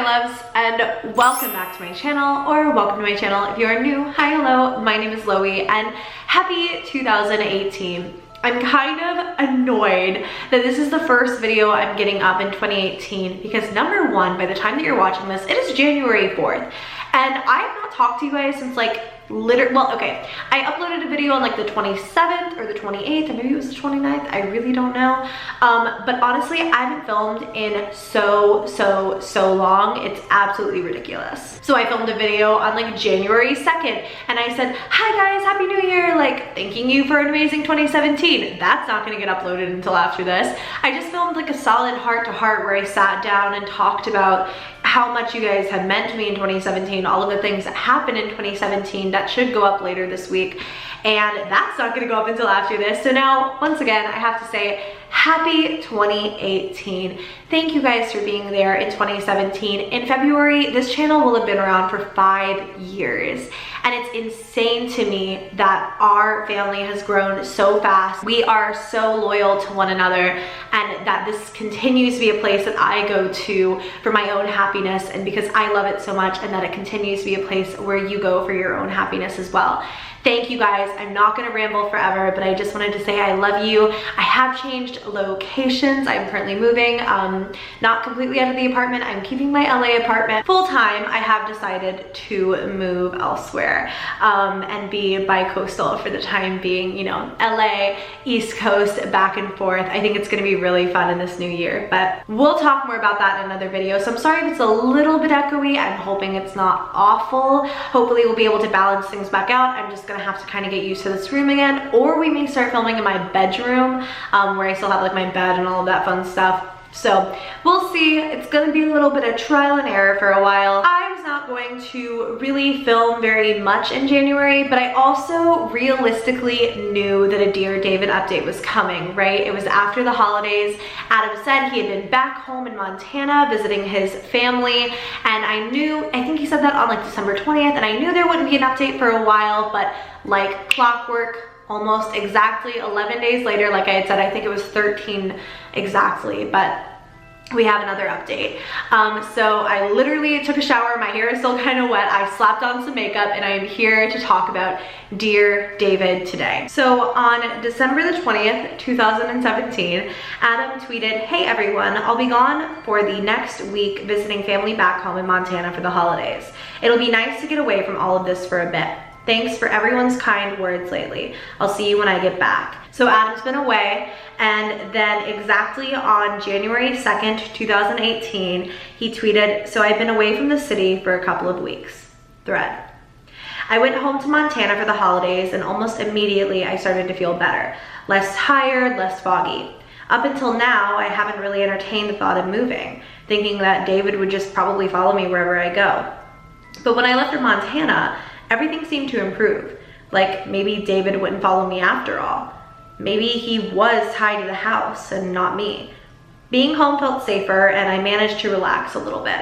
loves, and welcome back to my channel, or welcome to my channel if you are new. Hi, hello, my name is Loey, and happy 2018. I'm kind of annoyed that this is the first video I'm getting up in 2018 because number one, by the time that you're watching this, it is January 4th, and I have not talked to you guys since like I uploaded a video on like the 27th or the 28th, or maybe it was the 29th, I really don't know. But honestly, I haven't filmed in so long. It's absolutely ridiculous. So I filmed a video on like January 2nd, and I said, hi guys, happy new year, like thanking you for an amazing 2017. That's not gonna get uploaded until after this. I just filmed like a solid heart-to-heart where I sat down and talked about how much you guys have meant to me in 2017, all of the things that happened in 2017 that should go up later this week, and that's not gonna go up until after this. So now, once again, I have to say happy 2018. Thank you guys for being there in 2017. In February, this channel will have been around for 5 years, and it's insane to me that our family has grown so fast. We are so loyal to one another, and that this continues to be a place that I go to for my own happiness, and because I love it so much, and that it continues to be a place where you go for your own happiness as well. Thank you guys. I'm not gonna ramble forever, but I just wanted to say I love you. I have changed locations. I'm currently moving, not completely out of the apartment. I'm keeping my LA apartment full time. I have decided to move elsewhere and be bi-coastal for the time being, you know, LA, East Coast, back and forth. I think it's gonna be really fun in this new year, but we'll talk more about that in another video. So I'm sorry if it's a little bit echoey. I'm hoping it's not awful. Hopefully we'll be able to balance things back out. I'm just gonna have to kind of get used to this room again, or we may start filming in my bedroom where I still have like my bed and all of that fun stuff. So we'll see. It's gonna be a little bit of trial and error for a while. I was not going to really film very much in January, but I also realistically knew that a Dear David update was coming, right? It was after the holidays. Adam said he had been back home in Montana visiting his family, and I think he said that on like December 20th, and I knew there wouldn't be an update for a while, but like clockwork, almost exactly 11 days later, like I had said, I think it was 13 exactly, but we have another update. So I literally took a shower, my hair is still kind of wet, I slapped on some makeup, and I am here to talk about Dear David today. So on December the 20th, 2017, Adam tweeted, hey everyone, I'll be gone for the next week visiting family back home in Montana for the holidays. It'll be nice to get away from all of this for a bit. Thanks for everyone's kind words lately. I'll see you when I get back. So Adam's been away, and then exactly on January 2nd, 2018, he tweeted, so I've been away from the city for a couple of weeks. Thread. I went home to Montana for the holidays, and almost immediately I started to feel better. Less tired, less foggy. Up until now, I haven't really entertained the thought of moving, thinking that David would just probably follow me wherever I go. But when I left for Montana, everything seemed to improve. Like maybe David wouldn't follow me after all. Maybe he was tied to the house and not me. Being home felt safer, and I managed to relax a little bit.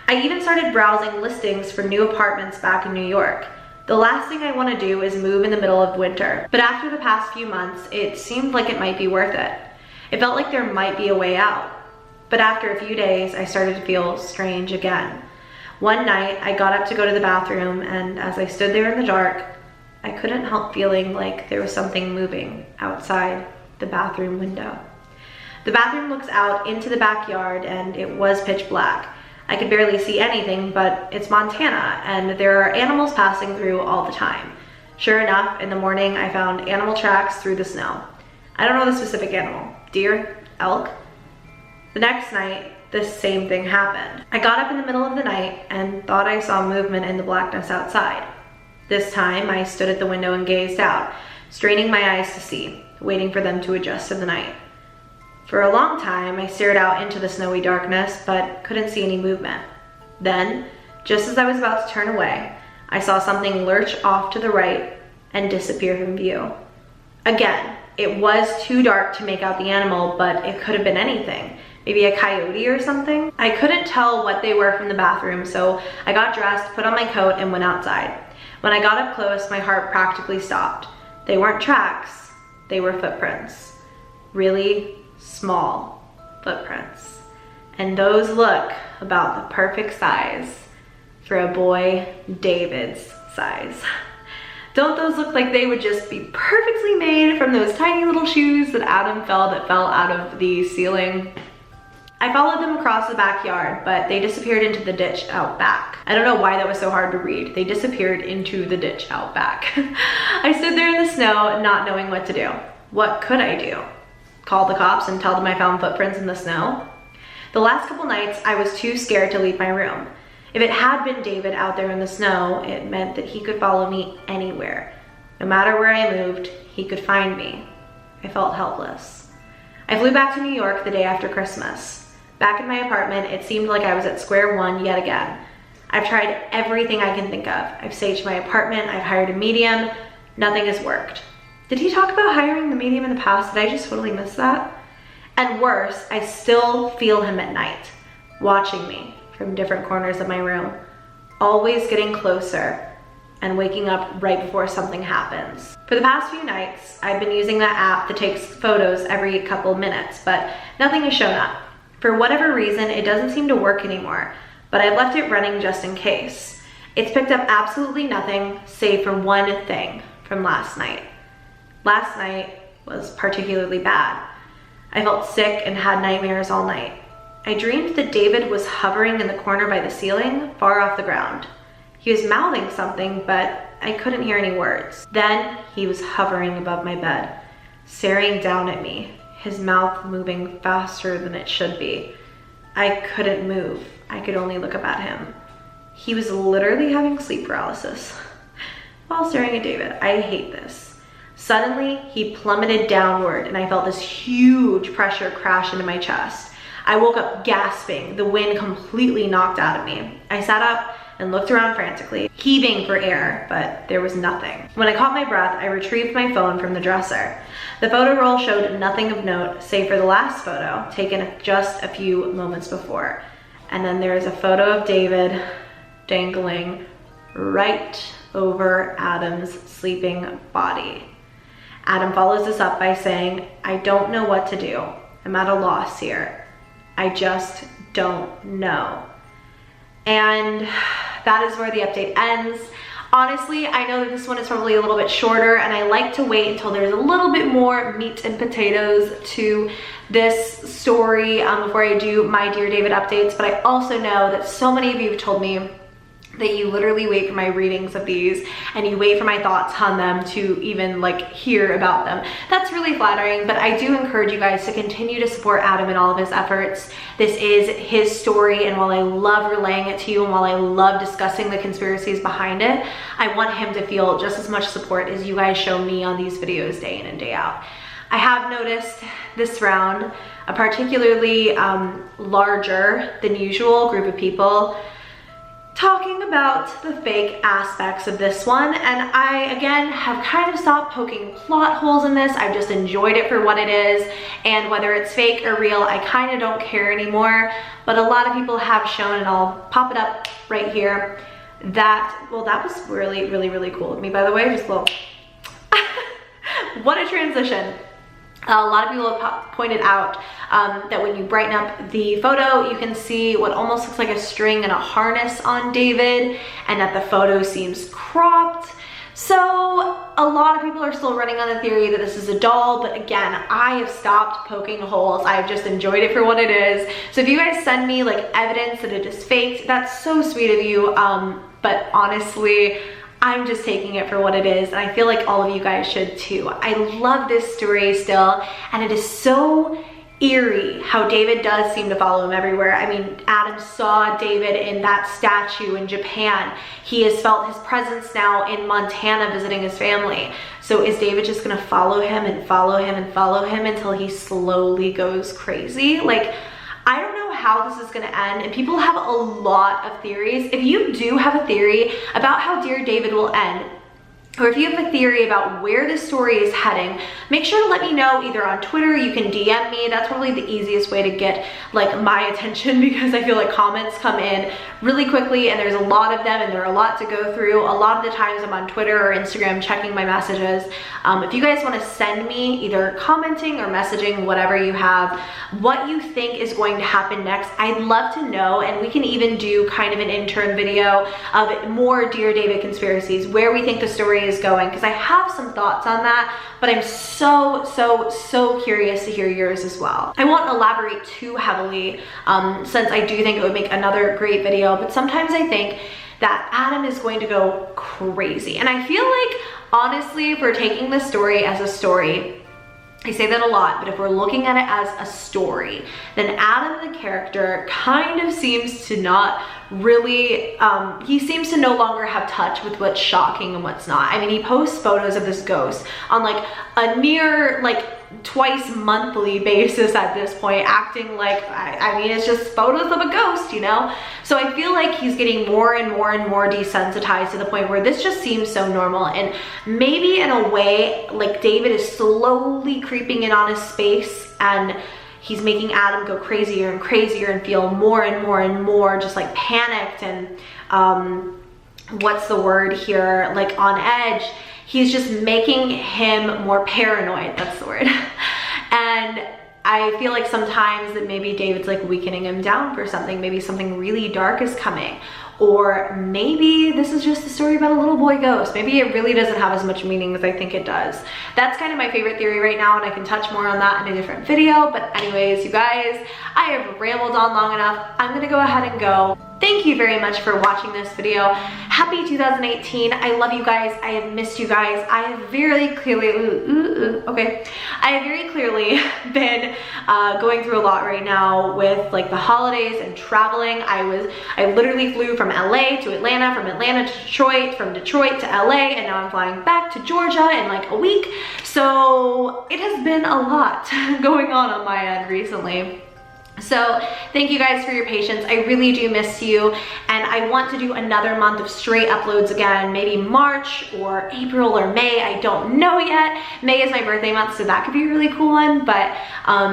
I even started browsing listings for new apartments back in New York. The last thing I want to do is move in the middle of winter, but after the past few months, it seemed like it might be worth it. It felt like there might be a way out. But after a few days, I started to feel strange again. One night, I got up to go to the bathroom, and as I stood there in the dark, I couldn't help feeling like there was something moving outside the bathroom window. The bathroom looks out into the backyard, and it was pitch black. I could barely see anything, but it's Montana, and there are animals passing through all the time. Sure enough, in the morning, I found animal tracks through the snow. I don't know the specific animal. Deer? Elk? The next night, the same thing happened. I got up in the middle of the night and thought I saw movement in the blackness outside. This time, I stood at the window and gazed out, straining my eyes to see, waiting for them to adjust to the night. For a long time, I stared out into the snowy darkness, but couldn't see any movement. Then, just as I was about to turn away, I saw something lurch off to the right and disappear from view. Again, it was too dark to make out the animal, but it could have been anything. Maybe a coyote or something? I couldn't tell what they were from the bathroom, so I got dressed, put on my coat, and went outside. When I got up close, my heart practically stopped. They weren't tracks, they were footprints. Really small footprints. And those look about the perfect size for a boy David's size. Don't those look like they would just be perfectly made from those tiny little shoes that Adam fell out of the ceiling? I followed them across the backyard, but they disappeared into the ditch out back. I don't know why that was so hard to read. They disappeared into the ditch out back. I stood there in the snow, not knowing what to do. What could I do? Call the cops and tell them I found footprints in the snow? The last couple nights, I was too scared to leave my room. If it had been David out there in the snow, it meant that he could follow me anywhere. No matter where I moved, he could find me. I felt helpless. I flew back to New York the day after Christmas. Back in my apartment, it seemed like I was at square one yet again. I've tried everything I can think of. I've saged my apartment, I've hired a medium, nothing has worked. Did he talk about hiring the medium in the past? Did I just totally miss that? And worse, I still feel him at night, watching me from different corners of my room, always getting closer and waking up right before something happens. For the past few nights, I've been using that app that takes photos every couple minutes, but nothing has shown up. For whatever reason, it doesn't seem to work anymore, but I've left it running just in case. It's picked up absolutely nothing, save for one thing from last night. Last night was particularly bad. I felt sick and had nightmares all night. I dreamed that David was hovering in the corner by the ceiling, far off the ground. He was mouthing something, but I couldn't hear any words. Then he was hovering above my bed, staring down at me, his mouth moving faster than it should be. I couldn't move. I could only look up at him. He was literally having sleep paralysis while staring at David. I hate this. Suddenly, he plummeted downward and I felt this huge pressure crash into my chest. I woke up gasping. The wind completely knocked out of me. I sat up and looked around frantically, heaving for air, but there was nothing. When I caught my breath, I retrieved my phone from the dresser. The photo roll showed nothing of note, save for the last photo, taken just a few moments before. And then there is a photo of David dangling right over Adam's sleeping body. Adam follows this up by saying, "I don't know what to do. I'm at a loss here. I just don't know." And that is where the update ends. Honestly, I know that this one is probably a little bit shorter and I like to wait until there's a little bit more meat and potatoes to this story before I do my Dear David updates, but I also know that so many of you have told me that you literally wait for my readings of these and you wait for my thoughts on them to even like hear about them. That's really flattering, but I do encourage you guys to continue to support Adam in all of his efforts. This is his story, and while I love relaying it to you and while I love discussing the conspiracies behind it, I want him to feel just as much support as you guys show me on these videos day in and day out. I have noticed this round a particularly larger than usual group of people talking about the fake aspects of this one, and I again have kind of stopped poking plot holes in this. I've just enjoyed it for what it is, and whether it's fake or real, I kind of don't care anymore. But a lot of people have shown, and I'll pop it up right here, that, well, that was really cool of me, by the way, just a little what a transition. A lot of people have pointed out that when you brighten up the photo, you can see what almost looks like a string and a harness on David, and that the photo seems cropped. So a lot of people are still running on the theory that this is a doll, but again, I have stopped poking holes. I've just enjoyed it for what it is. So if you guys send me like evidence that it is faked, that's so sweet of you, but honestly, I'm just taking it for what it is, and I feel like all of you guys should too. I love this story still, and it is so eerie how David does seem to follow him everywhere. I mean, Adam saw David in that statue in Japan. He has felt his presence now in Montana visiting his family. So is David just gonna follow him and follow him and follow him until he slowly goes crazy? Like, I don't know how this is gonna end, and people have a lot of theories. If you do have a theory about how Dear David will end, or if you have a theory about where this story is heading, make sure to let me know either on Twitter. You can DM me. That's probably the easiest way to get like my attention, because I feel like comments come in really quickly and there's a lot of them and there are a lot to go through. A lot of the times I'm on Twitter or Instagram checking my messages. If you guys want to send me either commenting or messaging, whatever you have, what you think is going to happen next, I'd love to know. And we can even do kind of an intern video of more Dear David conspiracies, where we think the story is going, because I have some thoughts on that, but I'm so curious to hear yours as well. I won't elaborate too heavily since I do think it would make another great video, but sometimes I think that Adam is going to go crazy. And I feel like, honestly, if we're taking this story as a story, I say that a lot, but if we're looking at it as a story, then Adam, the character, kind of seems to not really, he seems to no longer have touch with what's shocking and what's not. I mean, he posts photos of this ghost on like a near like twice monthly basis at this point, acting like, I mean, it's just photos of a ghost, you know? So I feel like he's getting more and more desensitized to the point where this just seems so normal. And maybe in a way, like David is slowly creeping in on his space, and he's making Adam go crazier and crazier and feel more and more just like panicked and what's the word here, like on edge. He's just making him more paranoid, that's the word. And I feel like sometimes that maybe David's like weakening him down for something. Maybe something really dark is coming. Or maybe this is just a story about a little boy ghost. Maybe it really doesn't have as much meaning as I think it does. That's kind of my favorite theory right now, and I can touch more on that in a different video. But anyways, you guys, I have rambled on long enough. I'm gonna go ahead and go. Thank you very much for watching this video. Happy 2018. I love you guys. I have missed you guys. I have very clearly, okay. I have very clearly been going through a lot right now with like the holidays and traveling. I literally flew from LA to Atlanta, from Atlanta to Detroit, from Detroit to LA, and now I'm flying back to Georgia in like a week. So it has been a lot going on my end recently. So thank you guys for your patience. I really do miss you, and I want to do another month of straight uploads again, maybe March or April or May. I don't know yet. May is my birthday month, so that could be a really cool one, but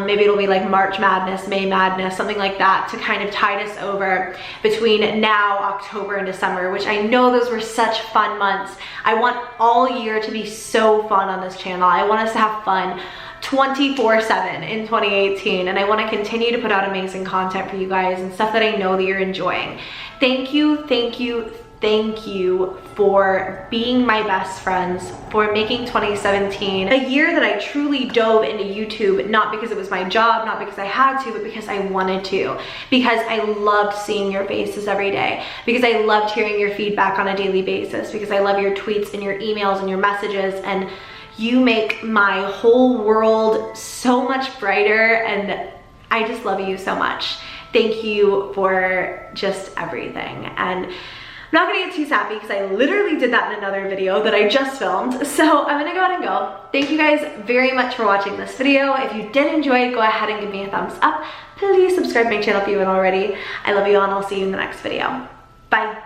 maybe it'll be like March Madness, May Madness, something like that, to kind of tide us over between now, October, and December, which I know those were such fun months. I want all year to be so fun on this channel. I want us to have fun 24/7 in 2018, and I want to continue to put out amazing content for you guys and stuff that I know that you're enjoying. Thank you for being my best friends, for making 2017 a year that I truly dove into YouTube, not because it was my job, not because I had to, but because I wanted to, because I loved seeing your faces every day, because I loved hearing your feedback on a daily basis, because I love your tweets and your emails and your messages, and you make my whole world so much brighter, and I just love you so much. Thank you for just everything. And I'm not gonna get too sappy because I literally did that in another video that I just filmed. So I'm gonna go ahead and go. Thank you guys very much for watching this video. If you did enjoy it, go ahead and give me a thumbs up. Please subscribe to my channel if you haven't already. I love you all, and I'll see you in the next video. Bye.